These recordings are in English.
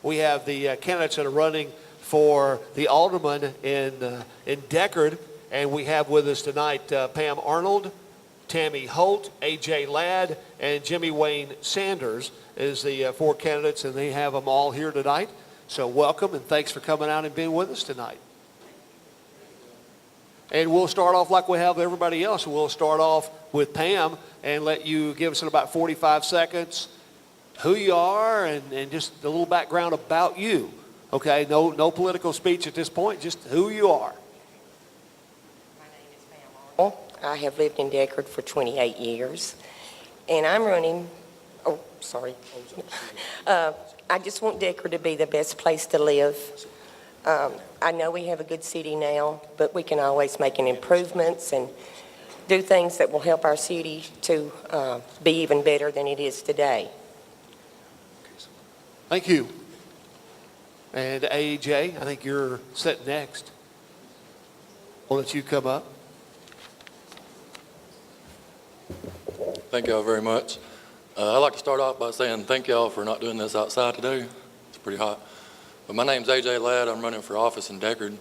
we have the candidates that are running for the alderman in Decherd, and we have with us tonight Pam Arnold, Tammy Holt, A.J. Ladd, and Jimmy Wayne Sanders is the 4 candidates, and they have them all here tonight. So welcome, and thanks for coming out and being with us tonight. And we'll start off like we have everybody else. We'll start off with Pam and let you give us in about 45 seconds who you are and just a little background about you. Okay, no political speech at this point, just who you are. My name is Pam Arnold. I have lived in Decherd for 28 years, and I'm running, I just want Decherd to be the best place to live. I know we have a good city now, but we can always make improvements and do things that will help our city to be even better than it is today. Thank you. And AJ, I think you're set next. I'll let you come up. Thank y'all very much. I'd like to start off by saying thank y'all for not doing this outside today. It's pretty hot. But my name's A.J. Ladd. I'm running for office in Decherd.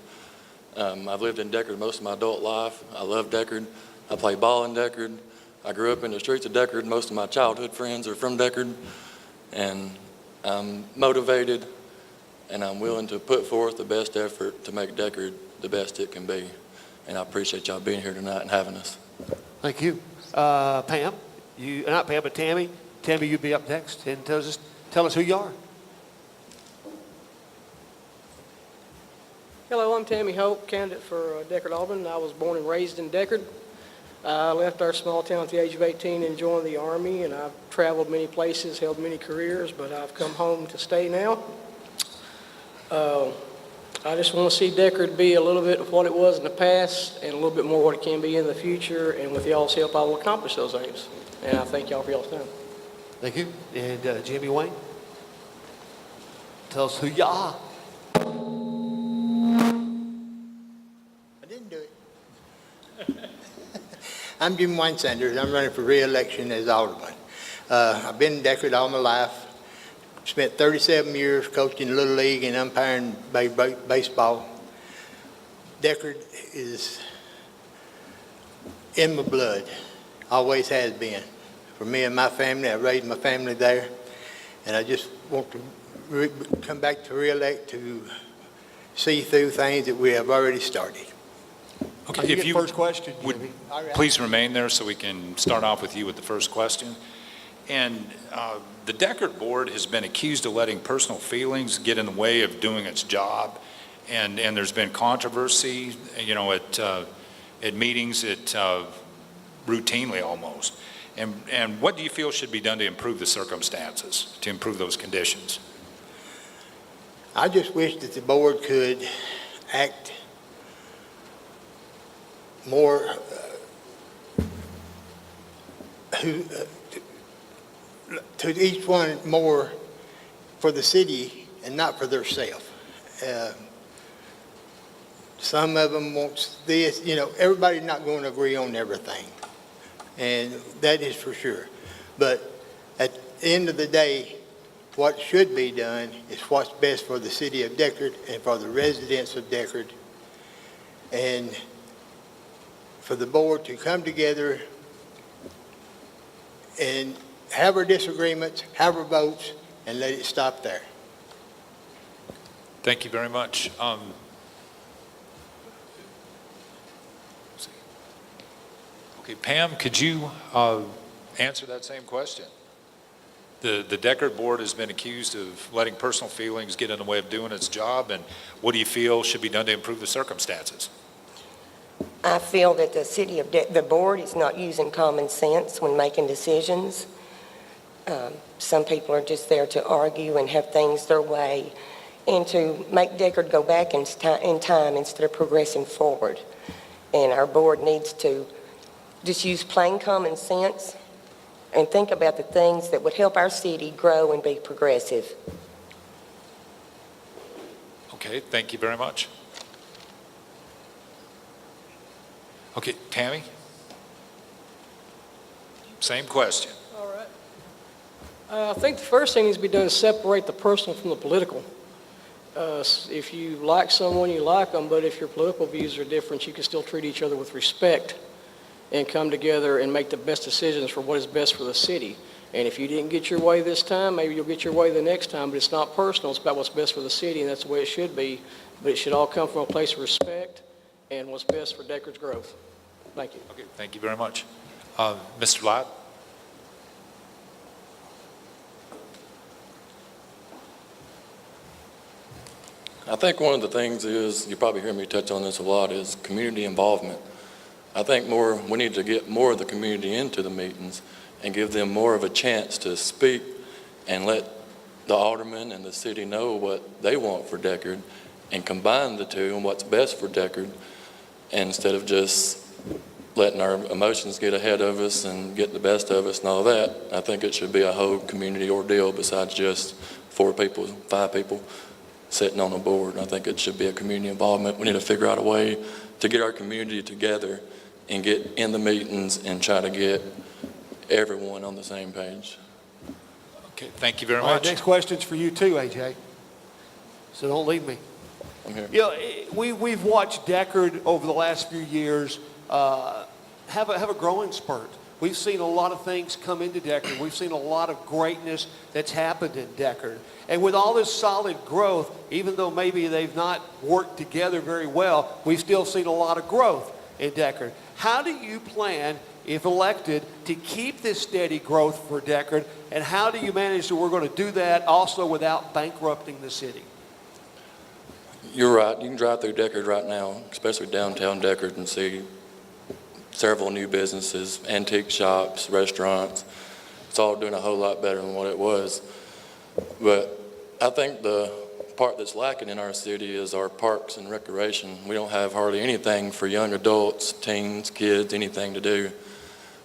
I've lived in Decherd most of my adult life. I love Decherd. I play ball in Decherd. I grew up in the streets of Decherd. Most of my childhood friends are from Decherd. And I'm motivated, and I'm willing to put forth the best effort to make Decherd the best it can be. And I appreciate y'all being here tonight and having us. Thank you. Pam, not Pam, but Tammy. Tammy, you'd be up next, and tell us who you are. Hello, I'm Tammy Holt, candidate for Decherd Aldermen. I was born and raised in Decherd. I left our small town at the age of 18 and joined the Army, and I've traveled many places, held many careers, but I've come home to stay now. I just want to see Decherd be a little bit of what it was in the past and a little bit more what it can be in the future, and with y'all's help, I will accomplish those aims. And I thank y'all for y'all's time. Thank you. And Jimmy Wayne, tell us who you are. I'm Jimmy Wayne Sanders. I'm running for re-election as alderman. I've been in Decherd all my life. Spent 37 years coaching Little League and umpiring baseball. Decherd is in my blood, always has been. For me and my family, I raised my family there, and I just want to come back to re-elect to see through things that we have already started. Okay, if you first question, would please remain there so we can start off with you with the first question. And the Decherd board has been accused of letting personal feelings get in the way of doing its job, and there's been controversy, at meetings routinely almost. And what do you feel should be done to improve the circumstances, to improve those conditions? I just wish that the board could act more to each one more for the city and not for themselves. Some of them wants this, everybody's not going to agree on everything, and that is for sure. But at the end of the day, what should be done is what's best for the city of Decherd and for the residents of Decherd, and for the board to come together and have our disagreements, have our votes, and let it stop there. Thank you very much. Okay, Pam, could you answer that same question? The Decherd board has been accused of letting personal feelings get in the way of doing its job, and what do you feel should be done to improve the circumstances? I feel that the board is not using common sense when making decisions. Some people are just there to argue and have things their way and to make Decherd go back in time instead of progressing forward. And our board needs to just use plain common sense and think about the things that would help our city grow and be progressive. Okay, thank you very much. Okay, Tammy? Same question. All right. I think the first thing needs to be done is separate the personal from the political. If you like someone, you like them, but if your political views are different, you can still treat each other with respect and come together and make the best decisions for what is best for the city. And if you didn't get your way this time, maybe you'll get your way the next time, but it's not personal. It's about what's best for the city, and that's the way it should be. But it should all come from a place of respect and what's best for Decherd's growth. Thank you. Okay, thank you very much. Mr. Ladd? I think one of the things is, you probably hear me touch on this a lot, is community involvement. I think we need to get more of the community into the meetings and give them more of a chance to speak and let the aldermen and the city know what they want for Decherd and combine the two and what's best for Decherd, instead of just letting our emotions get ahead of us and get the best of us and all that. I think it should be a whole community ordeal besides just 4 people, 5 people sitting on a board. I think it should be a community involvement. We need to figure out a way to get our community together and get in the meetings and try to get everyone on the same page. Okay, thank you very All right, much. next question's for you too, AJ. So don't leave me. I'm here. You know, we've watched Decherd over the last few years have a growing spurt. We've seen a lot of things come into Decherd. We've seen a lot of greatness that's happened in Decherd. And with all this solid growth, even though maybe they've not worked together very well, we've still seen a lot of growth in Decherd. How do you plan, if elected, to keep this steady growth for Decherd? And how do you manage that we're going to do that also without bankrupting the city? You're right. You can drive through Decherd right now, especially downtown Decherd, and see several new businesses, antique shops, restaurants. It's all doing a whole lot better than what it was. But I think the part that's lacking in our city is our parks and recreation. We don't have hardly anything for young adults, teens, kids, anything to do.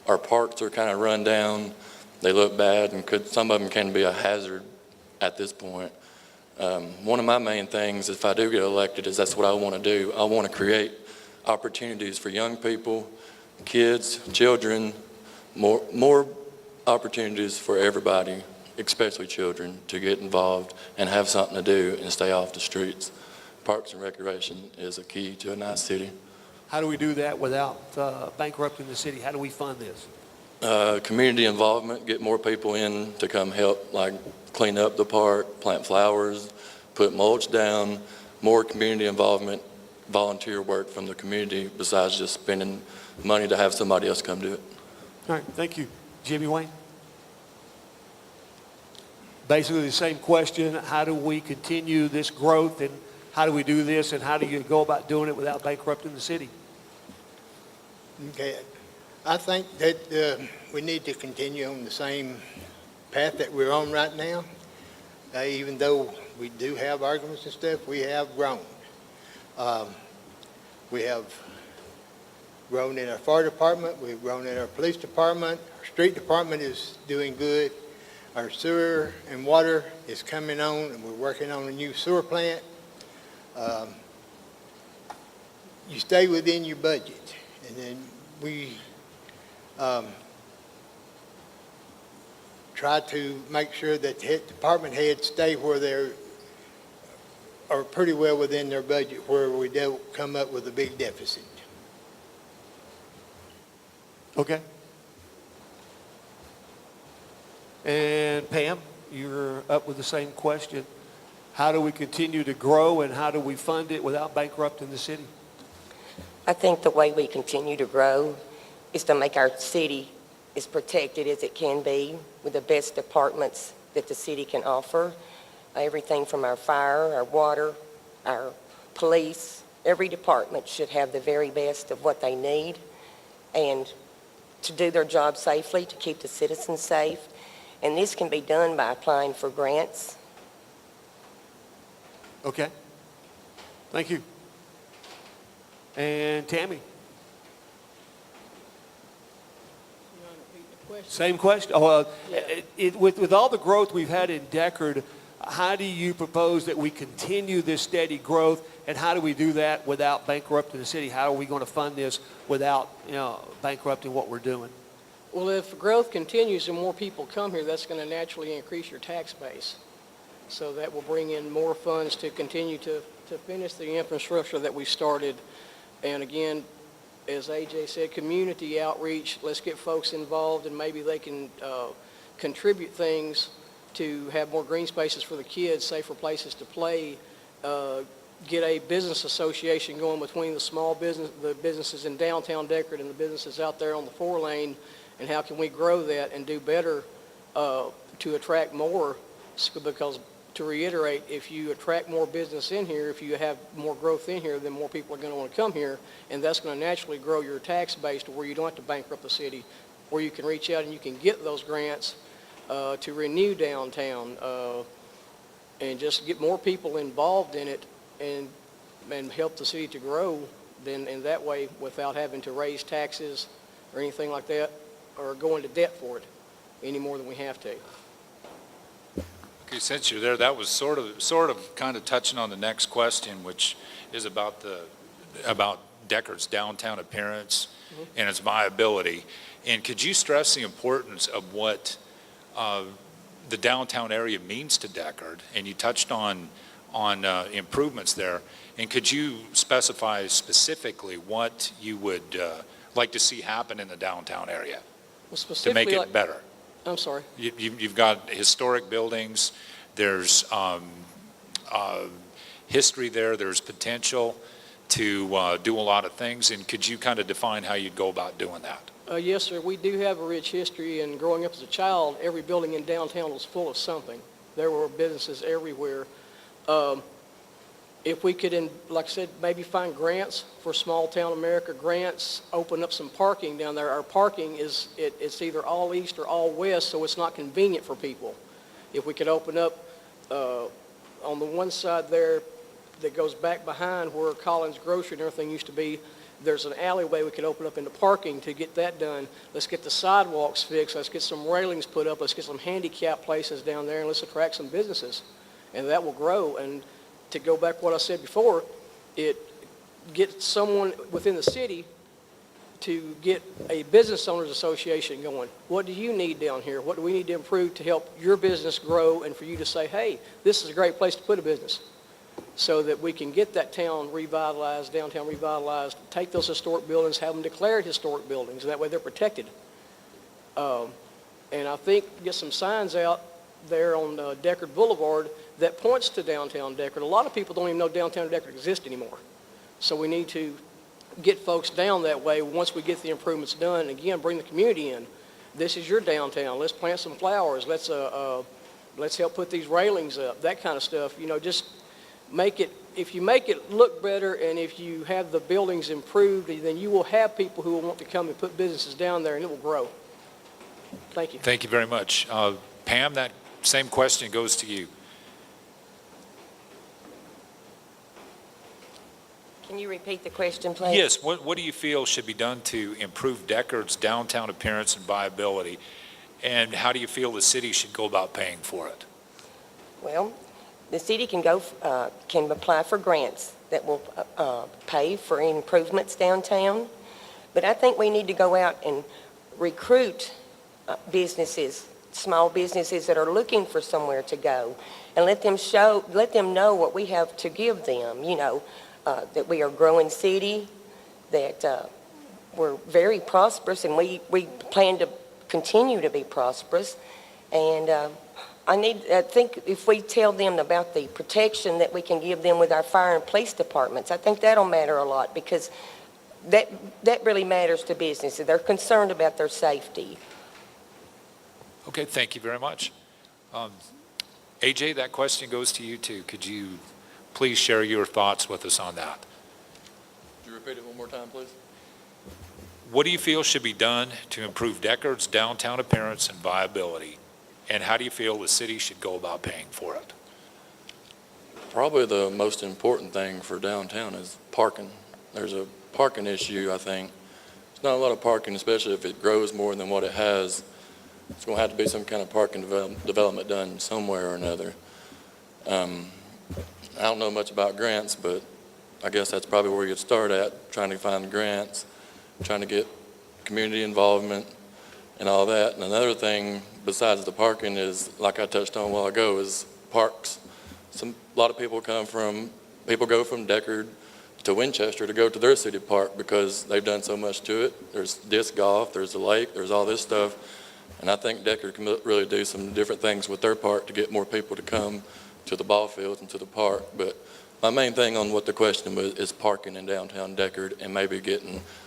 Our parks are kind of run down. They look bad, and some of them can be a hazard at this point. One of my main things, if I do get elected, is that's what I want to do. I want to create opportunities for young people, kids, children, more opportunities for everybody, especially children, to get involved and have something to do and stay off the streets. Parks and recreation is a key to a nice city. How do we do that without bankrupting the city? How do we fund this? Community involvement, get more people in to come help, like clean up the park, plant flowers, put mulch down, more community involvement, volunteer work from the community besides just spending money to have somebody else come do it. All right, thank you. Jimmy Wayne? Basically the same question. How do we continue this growth, and how do we do this, and how do you go about doing it without bankrupting the city? Okay, I think that we need to continue on the same path that we're on right now. Even though we do have arguments and stuff, we have grown. We have grown in our fire department, we've grown in our police department, our street department is doing good, our sewer and water is coming on, and we're working on a new sewer plant. You stay within your budget, and then we try to make sure that department heads stay where they are pretty well within their budget, where we don't come up with a big deficit. Okay. And Pam, you're up with the same question. How do we continue to grow, and how do we fund it without bankrupting the city? I think the way we continue to grow is to make our city as protected as it can be with the best departments that the city can offer. Everything from our fire, our water, our police, every department should have the very best of what they need, and to do their job safely, to keep the citizens safe. And this can be done by applying for grants. Okay. Thank you. And Tammy? Same question. Oh, with all the growth we've had in Decherd, how do you propose that we continue this steady growth, and how do we do that without bankrupting the city? How are we going to fund this without, bankrupting what we're doing? Well, if growth continues and more people come here, that's going to naturally increase your tax base. So that will bring in more funds to continue to finish the infrastructure that we started. And again, as AJ said, community outreach, let's get folks involved and maybe they can contribute things to have more green spaces for the kids, safer places to play, get a business association going between the businesses in downtown Decherd and the businesses out there on the 4-lane, and how can we grow that and do better to attract more, because to reiterate, if you attract more business in here, if you have more growth in here, then more people are going to want to come here, and that's going to naturally grow your tax base to where you don't have to bankrupt the city, where you can reach out and you can get those grants to renew downtown and just get more people involved in it and help the city to grow then in that way without having to raise taxes or anything like that or go into debt for it any more than we have to. Okay, since you're there, that was sort of kind of touching on the next question, which is about Decherd's downtown appearance and its viability. And could you stress the importance of what the downtown area means to Decherd? And you touched on improvements there. And could you specify specifically what you would like to see happen in the downtown area to make it better? I'm sorry. You've got historic buildings, there's history there, there's potential to do a lot of things, and could you kind of define how you'd go about doing that? Yes, sir. We do have a rich history, and growing up as a child, every building in downtown was full of something. There were businesses everywhere. If we could, like I said, maybe find grants for small town America, grants, open up some parking down there. Our parking it's either all east or all west, so it's not convenient for people. If we could open up on the one side there that goes back behind where Collins Grocery and everything used to be, there's an alleyway we could open up into parking to get that done. Let's get the sidewalks fixed. Let's get some railings put up. Let's get some handicap places down there, and let's attract some businesses. And that will grow. And to go back to what I said before, it gets someone within the city to get a business owners association going. What do you need down here? What do we need to improve to help your business grow and for you to say, hey, this is a great place to put a business, so that we can get that town revitalized, downtown revitalized, take those historic buildings, have them declared historic buildings, and that way they're protected. And I think get some signs out there on Decherd Boulevard that points to downtown Decherd. A lot of people don't even know downtown Decherd exists anymore. So we need to get folks down that way once we get the improvements done. And again, bring the community in. This is your downtown. Let's plant some flowers. Let's help put these railings up, that kind of stuff. You know, just make it, if you make it look better and if you have the buildings improved, then you will have people who will want to come and put businesses down there, and it will grow. Thank you. Thank you very much. Pam, that same question goes to you. Can you repeat the question, please? Yes, what do you feel should be done to improve Decherd's downtown appearance and viability, and how do you feel the city should go about paying for it? Well, the city can apply for grants that will pay for improvements downtown, but I think we need to go out and recruit businesses, small businesses that are looking for somewhere to go, and let them know what we have to give them. You know, that we are a growing city, that we're very prosperous, and we plan to continue to be prosperous. And I think if we tell them about the protection that we can give them with our fire and police departments, I think that'll matter a lot, because that really matters to businesses. They're concerned about their safety. Okay, thank you very much. AJ, that question goes to you too. Could you please share your thoughts with us on that? Could you repeat it one more time, please? What do you feel should be done to improve Decherd's downtown appearance and viability? And how do you feel the city should go about paying for it? Probably the most important thing for downtown is parking. There's a parking issue, I think. There's not a lot of parking, especially if it grows more than what it has. It's going to have to be some kind of parking development done somewhere or another. I don't know much about grants, but I guess that's probably where you'd start at, trying to find grants, trying to get community involvement and all that. And another thing besides the parking is, like I touched on a while ago, is parks. A lot of people go from Decherd to Winchester to go to their city park because they've done so much to it. There's disc golf, there's the lake, there's all this stuff. And I think Decherd can really do some different things with their park to get more people to come to the ball fields and to the park. But my main thing on what the question was is parking in downtown Decherd and maybe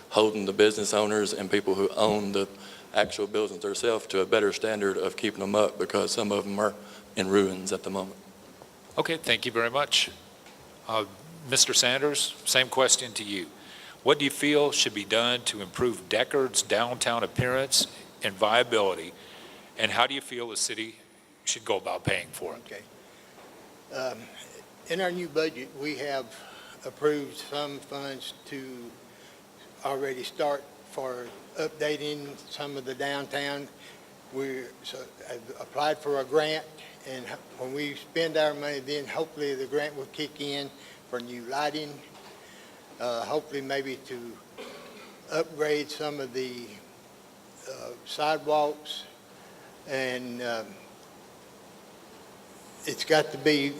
holding the business owners and people who own the actual buildings themselves to a better standard of keeping them up, because some of them are in ruins at the moment. Okay, thank you very much. Mr. Sanders, same question to you. What do you feel should be done to improve Decherd's downtown appearance and viability, and how do you feel the city should go about paying for it? Okay. In our new budget, we have approved some funds to already start for updating some of the downtown. I've applied for a grant, and when we spend our money, then hopefully the grant will kick in for new lighting, hopefully maybe to upgrade some of the sidewalks, and it's got to be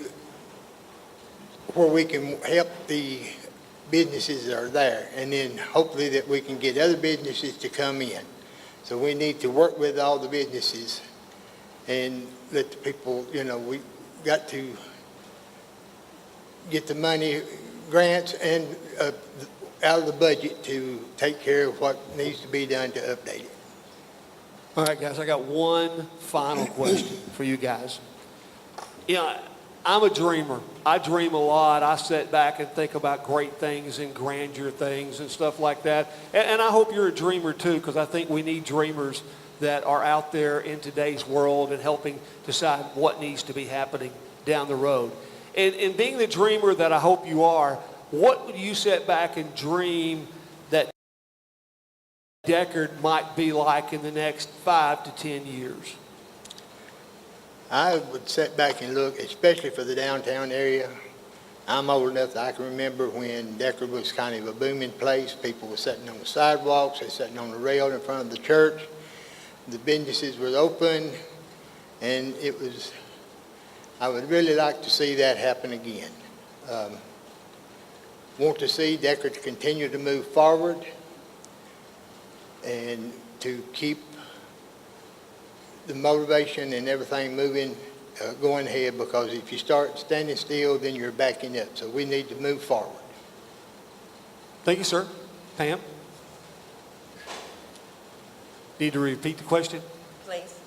where we can help the businesses that are there, and then hopefully that we can get other businesses to come in. So we need to work with all the businesses and let the people, we got to get the money, grants, and out of the budget to take care of what needs to be done to update it. All right, guys, I got one final question for you guys. I'm a dreamer. I dream a lot. I sit back and think about great things and grandeur things and stuff like that. And I hope you're a dreamer too, because I think we need dreamers that are out there in today's world and helping decide what needs to be happening down the road. And being the dreamer that I hope you are, what would you sit back and dream that Decherd might be like in the next 5 to 10 years? I would sit back and look, especially for the downtown area. I'm old enough that I can remember when Decherd was kind of a booming place. People were sitting on the sidewalks, they were sitting on the rail in front of the church. The businesses were open, and I would really like to see that happen again. Want to see Decherd continue to move forward and to keep the motivation and everything moving, going ahead, because if you start standing still, then you're backing up. So we need to move forward. Thank you, sir. Pam? Need to repeat the question? Please.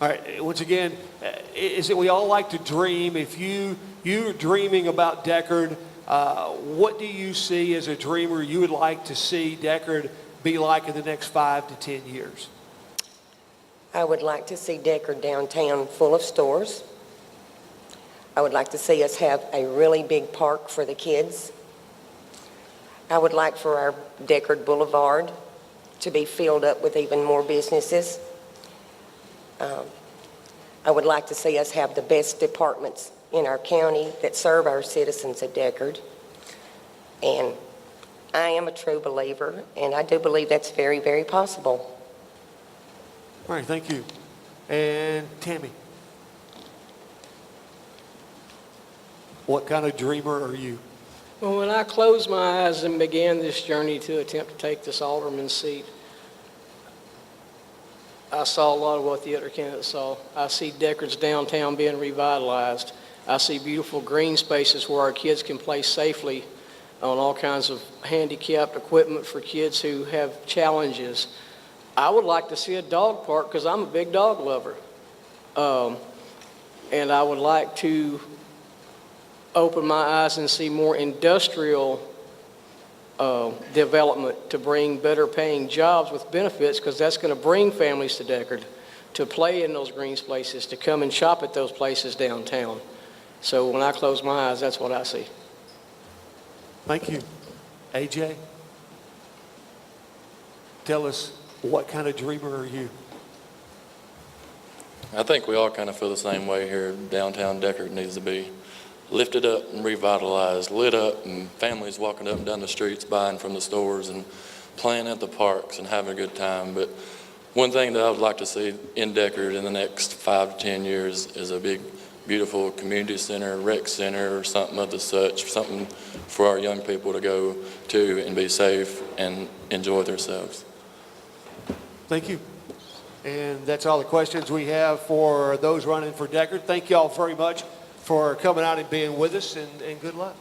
All right, once again, is that we all like to dream. If you're dreaming about Decherd, what do you see as a dreamer you would like to see Decherd be like in the next 5 to 10 years? I would like to see Decherd downtown full of stores. I would like to see us have a really big park for the kids. I would like for our Decherd Boulevard to be filled up with even more businesses. I would like to see us have the best departments in our county that serve our citizens of Decherd. And I am a true believer, and I do believe that's very, very possible. All right, thank you. And Tammy? What kind of dreamer are you? Well, when I closed my eyes and began this journey to attempt to take this alderman seat, I saw a lot of what the other candidates saw. I see Decherd's downtown being revitalized. I see beautiful green spaces where our kids can play safely on all kinds of handicapped equipment for kids who have challenges. I would like to see a dog park because I'm a big dog lover. And I would like to open my eyes and see more industrial development to bring better paying jobs with benefits, because that's going to bring families to Decherd to play in those green spaces, to come and shop at those places downtown. So when I close my eyes, that's what I see. Thank you. AJ? Tell us, what kind of dreamer are you? I think we all kind of feel the same way here. Downtown Decherd needs to be lifted up and revitalized, lit up, and families walking up and down the streets buying from the stores and playing at the parks and having a good time. But one thing that I would like to see in Decherd in the next 5 to 10 years is a big beautiful community center, rec center, or something of the such, something for our young people to go to and be safe and enjoy themselves. Thank you. And that's all the questions we have for those running for Decherd. Thank you all very much for coming out and being with us, and good luck.